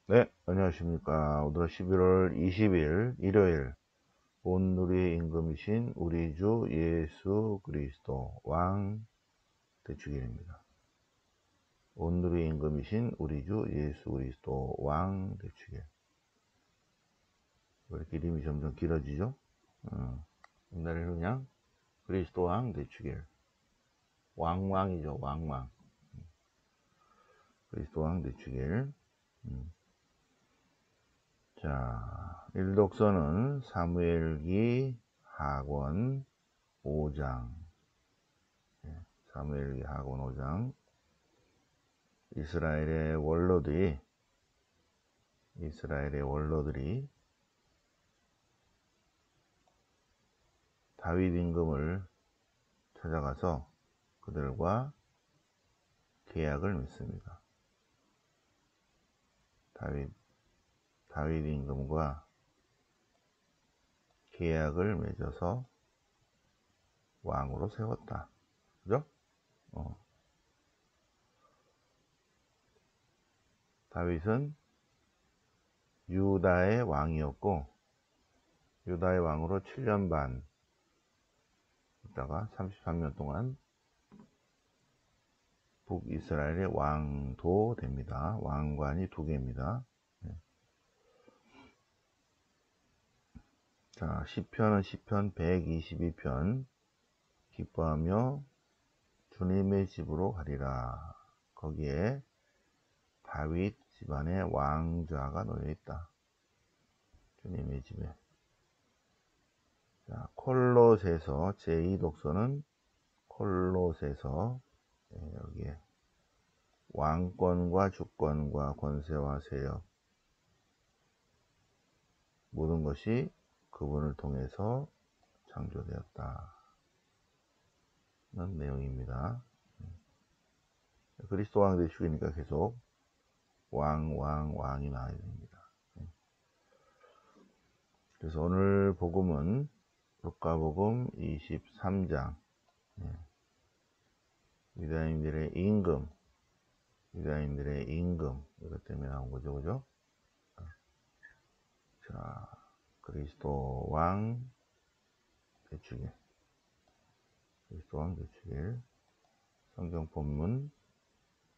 네, 안녕하십니까. 오늘은 11월 20일 일요일, 온누리의 임금이신 우리 주 예수 그리스도 왕 대축일입니다. 온누리의 임금이신 우리 주 예수 그리스도 왕 대축일. 왜 이렇게 이름이 점점 길어지죠? 옛날에는 그냥 그리스도 왕 대축일. 왕왕이죠, 왕왕. 그리스도 왕 대축일. 자, 일독서는 사무엘기 하권 5장. 사무엘기 하권 5장. 이스라엘의 원로들이 다윗 임금을 찾아가서 그들과 계약을 맺습니다. 다윗 임금과 계약을 맺어서 왕으로 세웠다. 그죠? 다윗은 유다의 왕이었고, 유다의 왕으로 7년 반 있다가 33년 동안 북이스라엘의 왕도 됩니다. 왕관이 2개입니다. 자, 시편은 시편 122편. 기뻐하며 주님의 집으로 가리라. 거기에 다윗 집안의 왕좌가 놓여 있다. 주님의 집에. 자, 콜로새서 제2독서는 콜로새서, 여기에 왕권과 주권과 권세와 세력, 모든 것이 그분을 통해서 창조되었다. 는 내용입니다. 그리스도 왕 대축이니까 계속 왕이 나와야 됩니다. 그래서 오늘 복음은 루카복음 23장, 유다인들의 임금, 이것 때문에 나온 거죠, 그죠? 자, 그리스도 왕 대축일, 성경 본문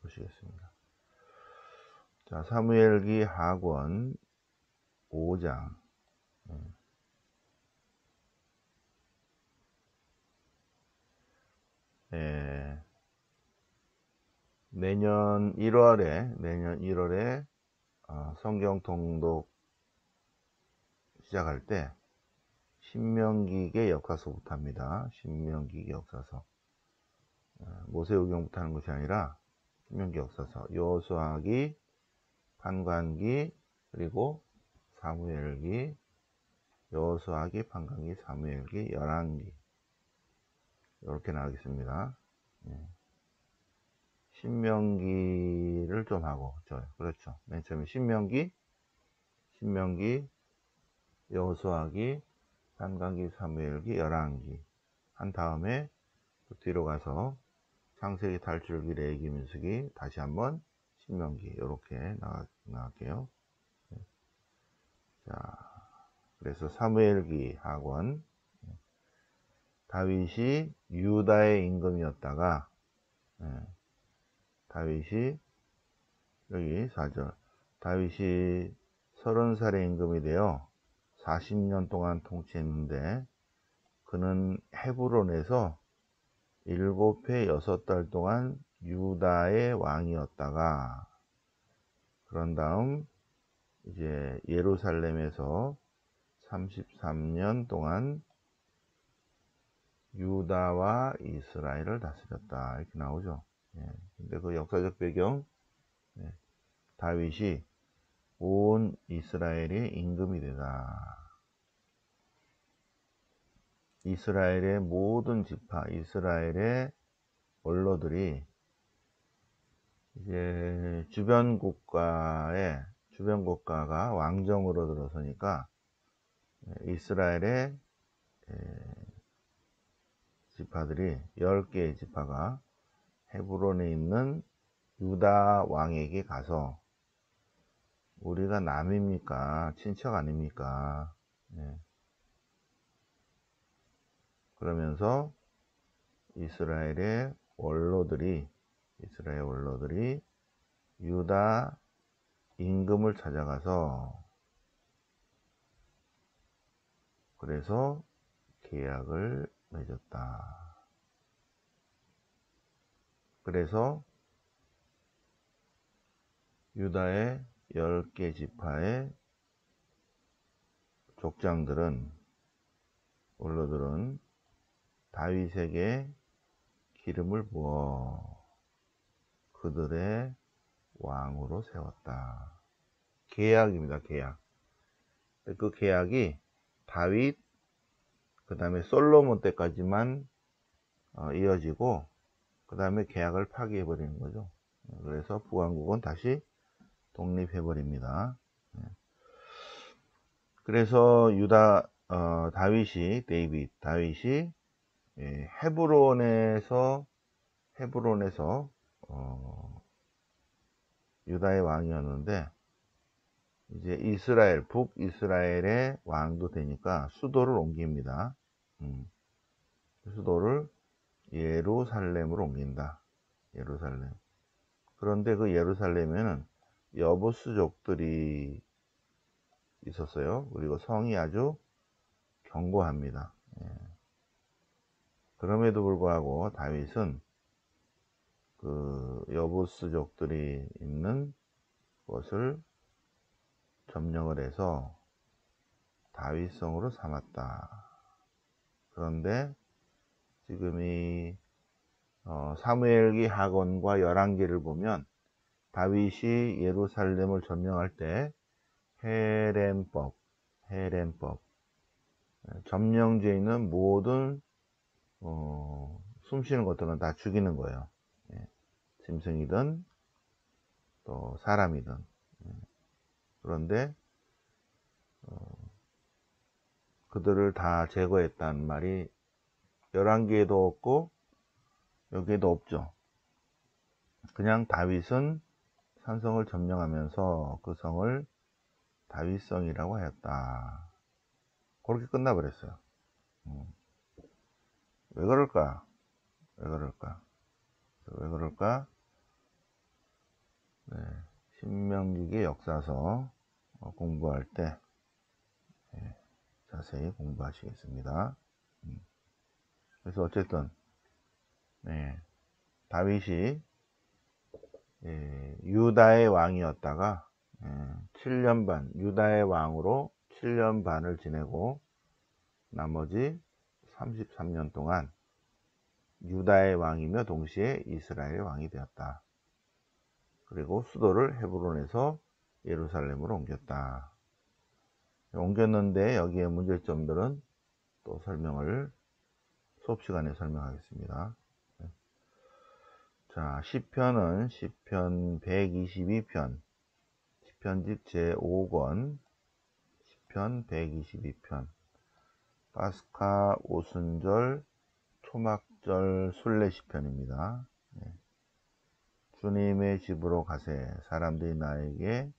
보시겠습니다. 자, 사무엘기 하권 5장. 내년 1월에 성경 통독 시작할 때 신명기의 역사서부터 합니다. 신명기 역사서. 모세오경부터 하는 것이 아니라 신명기 역사서, 여호수아기, 판관기, 그리고 사무엘기, 여호수아기, 판관기, 사무엘기, 열왕기, 이렇게 나가겠습니다. 신명기를 좀 하고, 그렇죠. 맨 처음에 신명기, 여호수아기, 판관기, 사무엘기, 열왕기 한 다음에 또 뒤로 가서 창세기, 탈출기, 레위기, 민수기, 다시 한번 신명기, 이렇게 나갈게요. 자, 그래서 사무엘기 하권, 다윗이 유다의 임금이었다가, 여기 4절, 다윗이 30살의 임금이 되어 40년 동안 통치했는데, 그는 헤브론에서 7해 6달 동안 유다의 왕이었다가, 그런 다음 이제 예루살렘에서 33년 동안 유다와 이스라엘을 다스렸다, 이렇게 나오죠. 근데 그 역사적 배경, 다윗이 온 이스라엘의 임금이 되다. 이스라엘의 모든 지파, 이스라엘의 원로들이 이제 주변 국가가 왕정으로 들어서니까 이스라엘의 지파들이 10개의 지파가 헤브론에 있는 유다 왕에게 가서 우리가 남입니까? 친척 아닙니까? 네. 그러면서 이스라엘 원로들이 유다 임금을 찾아가서 그래서 계약을 맺었다. 그래서 유다의 10개 지파의 족장들은 원로들은 다윗에게 기름을 부어 그들의 왕으로 세웠다. 계약입니다. 계약. 그 계약이 다윗 그 다음에 솔로몬 때까지만 이어지고 그 다음에 계약을 파기해버리는 거죠. 그래서 북왕국은 다시 독립해버립니다. 그래서 다윗이 헤브론에서 유다의 왕이었는데 이제 북이스라엘의 왕도 되니까 수도를 옮깁니다. 수도를 예루살렘으로 옮긴다. 예루살렘. 그런데 그 예루살렘에는 여부수족들이 있었어요. 그리고 성이 아주 견고합니다. 그럼에도 불구하고 다윗은 그 여부수족들이 있는 것을 점령을 해서 다윗성으로 삼았다. 그런데 지금 이 사무엘기 하건과 열왕기를 보면 다윗이 예루살렘을 점령할 때 헤렘법 점령지에 있는 모든 숨쉬는 것들은 다 죽이는 거예요. 짐승이든 또 사람이든. 그런데 그들을 다 제거했다는 말이 열왕기에도 없고 여기에도 없죠. 그냥 다윗은 산성을 점령하면서 그 성을 다윗성이라고 하였다. 그렇게 끝나버렸어요. 왜 그럴까? 네, 신명기의 역사서 공부할 때 자세히 공부하시겠습니다. 그래서 어쨌든 다윗이 유다의 왕이었다가 7년 반 유다의 왕으로 7년 반을 지내고 나머지 33년 동안 유다의 왕이며 동시에 이스라엘의 왕이 되었다. 그리고 수도를 헤브론에서 예루살렘으로 옮겼다. 옮겼는데 여기에 문제점들은 또 수업 시간에 설명하겠습니다. 자, 시편은 시편 122편, 시편집 제5권, 시편 122편, 파스카 오순절 초막절 순례 시편입니다. 주님의 집으로 가세 사람들이 나에게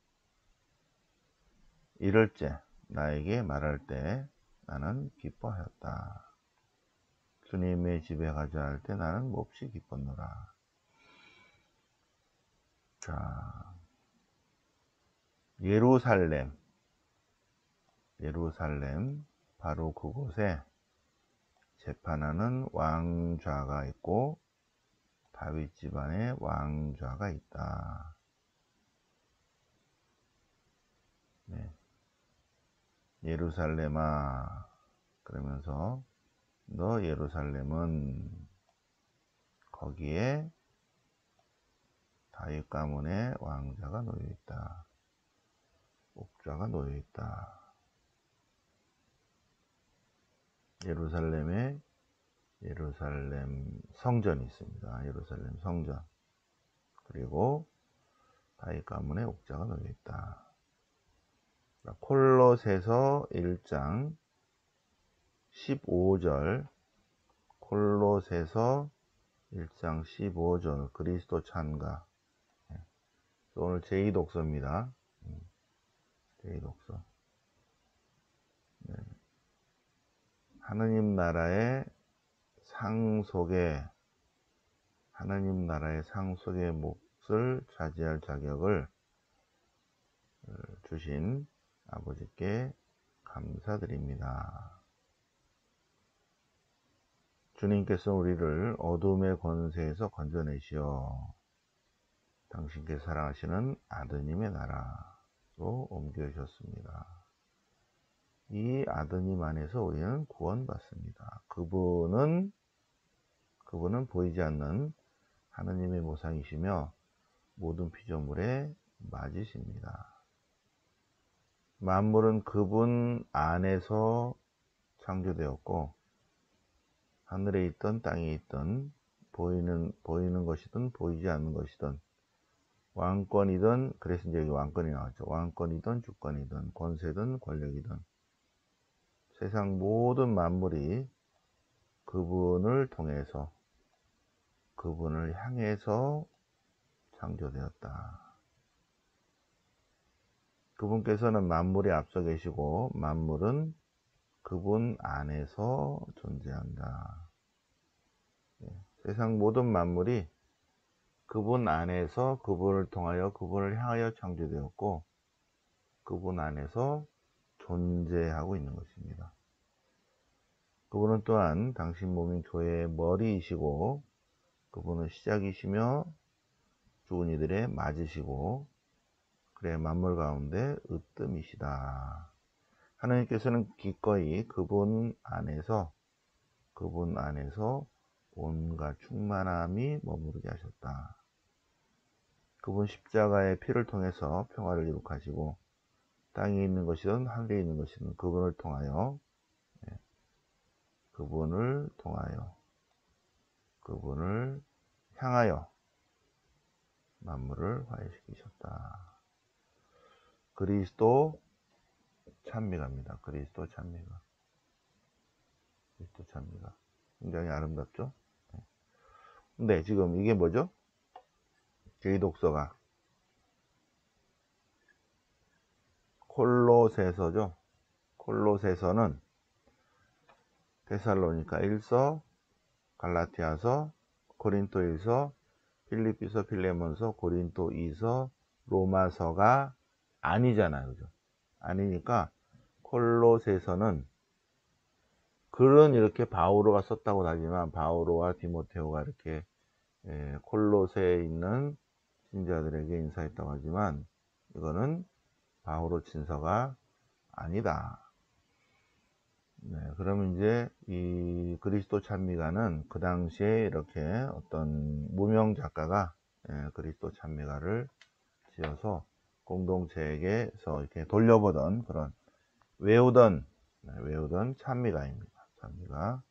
말할 때 나는 기뻐하였다. 주님의 집에 가자 할 때 나는 몹시 기뻤노라. 자, 예루살렘 바로 그곳에 재판하는 왕좌가 있고 다윗 집안에 왕좌가 있다. 예루살렘아 그러면서 너 예루살렘은 거기에 다윗 가문의 왕자가 놓여있다. 옥좌가 놓여있다. 예루살렘에 예루살렘 성전이 있습니다. 예루살렘 성전. 그리고 다윗 가문의 옥좌가 놓여있다. 콜로새서 1장 15절 콜로새서 1장 15절 그리스도 찬가. 오늘 제2독서입니다. 제1독서. 네. 하느님 나라의 상속의 몫을 차지할 자격을 주신 아버지께 감사드립니다. 주님께서 우리를 어둠의 권세에서 건져내시어 당신께 사랑하시는 아드님의 나라로 옮겨주셨습니다. 이 아드님 안에서 우리는 구원받습니다. 그분은 보이지 않는 하느님의 모상이시며 모든 피조물에 맞으십니다. 만물은 그분 안에서 창조되었고 하늘에 있던 땅에 있던 보이는 것이든 보이지 않는 것이든 왕권이든, 그래서 이제 여기 왕권이 나왔죠. 왕권이든 주권이든 권세든 권력이든 세상 모든 만물이 그분을 통해서 그분을 향해서 창조되었다. 그분께서는 만물에 앞서 계시고 만물은 그분 안에서 존재한다. 세상 모든 만물이 그분 안에서 그분을 통하여 그분을 향하여 창조되었고 그분 안에서 존재하고 있는 것입니다. 그분은 또한 당신 몸인 교회의 머리이시고 그분은 시작이시며 죽은 이들의 맞으시고 그래 만물 가운데 으뜸이시다. 하나님께서는 기꺼이 그분 안에서 온갖 충만함이 머무르게 하셨다. 그분 십자가의 피를 통해서 평화를 이룩하시고 땅에 있는 것이든 하늘에 있는 것이든 그분을 향하여 만물을 화해시키셨다. 그리스도 찬미가입니다. 그리스도 찬미가. 굉장히 아름답죠? 근데 지금 이게 뭐죠? 제2독서가 콜로새서죠. 콜로새서는 데살로니가 1서, 갈라티아서, 고린도 1서, 필리피서, 필레몬서, 고린도 2서, 로마서가 아니잖아요. 그죠? 아니니까 콜로새서는 글은 이렇게 바오로가 썼다고 하지만 바오로와 디모테오가 이렇게 콜로새에 있는 신자들에게 인사했다고 하지만 이거는 바오로 친서가 아니다. 네, 그러면 이제 이 그리스도 찬미가는 그 당시에 이렇게 어떤 무명 작가가 그리스도 찬미가를 지어서 공동체에게서 이렇게 돌려보던 그런 외우던 찬미가입니다. 찬미가.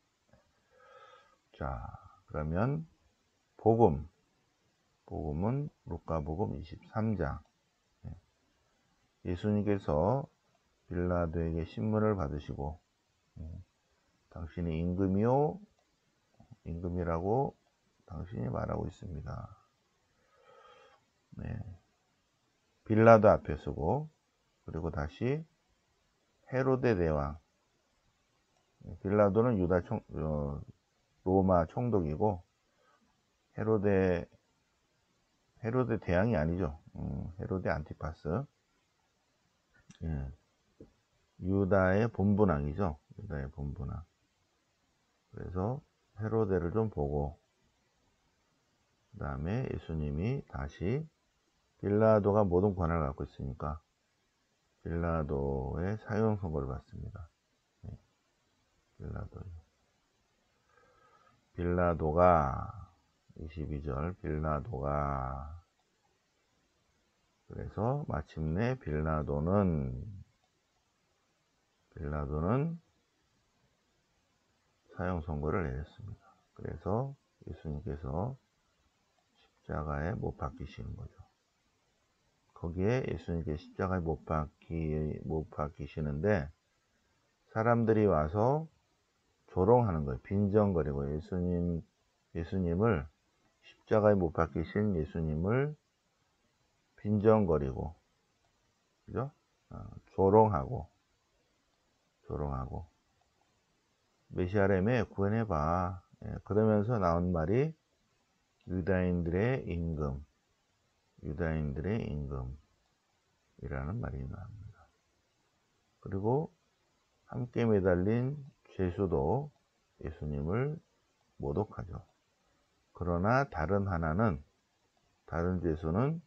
자, 그러면 복음은 루카복음 23장. 예수님께서 빌라도에게 신문을 받으시고 당신이 임금이라고 당신이 말하고 있습니다. 네. 빌라도 앞에 서고 그리고 다시 헤로데 대왕. 빌라도는 로마 총독이고 헤로데 대왕이 아니죠. 헤로데 안티파스. 예. 유다의 본분왕이죠. 유다의 본분왕. 그래서 헤로데를 좀 보고 그 다음에 예수님이 다시 빌라도가 모든 권한을 갖고 있으니까 빌라도의 사형 선고를 받습니다. 네. 빌라도가 22절 빌라도가 그래서 마침내 빌라도는 사형 선고를 내렸습니다. 그래서 예수님께서 십자가에 못 박히시는 거죠. 거기에 예수님께 십자가에 못 박히시는데 사람들이 와서 조롱하는 거예요. 빈정거리고 예수님을 십자가에 못 박히신 예수님을 빈정거리고, 그죠? 조롱하고 메시아라며 구원해봐. 예, 그러면서 나온 말이 유다인들의 임금이라는 말이 나옵니다. 그리고 함께 매달린 죄수도 예수님을 모독하죠. 그러나 다른 죄수는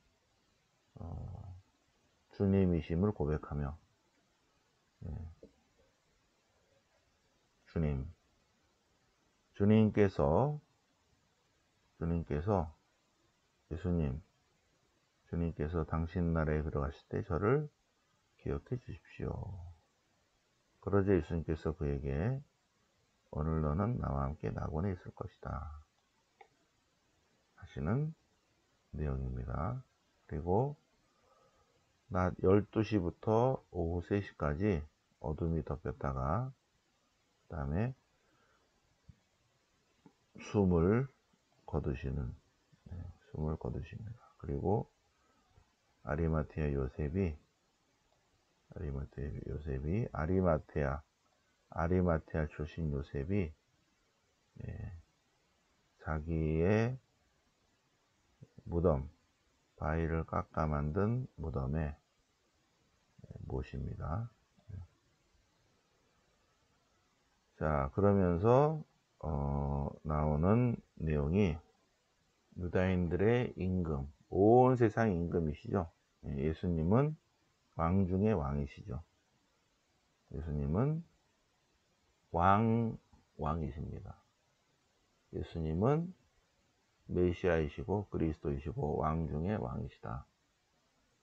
주님이심을 고백하며, 예, 주님께서 주님께서 당신 나라에 들어가실 때 저를 기억해 주십시오. 그러자 예수님께서 그에게 오늘 너는 나와 함께 낙원에 있을 것이다 하시는 내용입니다. 그리고 낮 12시부터 오후 3시까지 어둠이 덮였다가 그 다음에 숨을 거두십니다. 그리고 아리마테아 출신 요셉이, 예, 자기의 무덤, 바위를 깎아 만든 무덤에 모십니다. 자, 그러면서 나오는 내용이 유다인들의 임금, 온 세상 임금이시죠. 예수님은 왕 중의 왕이시죠. 예수님은 왕이십니다. 예수님은 메시아이시고 그리스도이시고 왕 중의 왕이시다.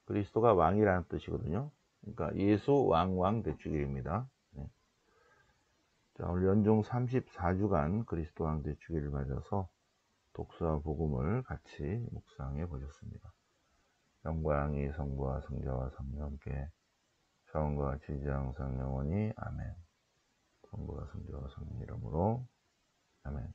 그리스도가 왕이라는 뜻이거든요. 그러니까 예수 왕 대축일입니다. 네. 자, 오늘 연중 34주간 그리스도 왕 대축일을 맞아서 독수와 복음을 같이 묵상해 보셨습니다. 영광이 성부와 성자와 성령께 처음과 같이 이제 항상 영원히 아멘. 성부와 성자와 성령 이름으로 아멘.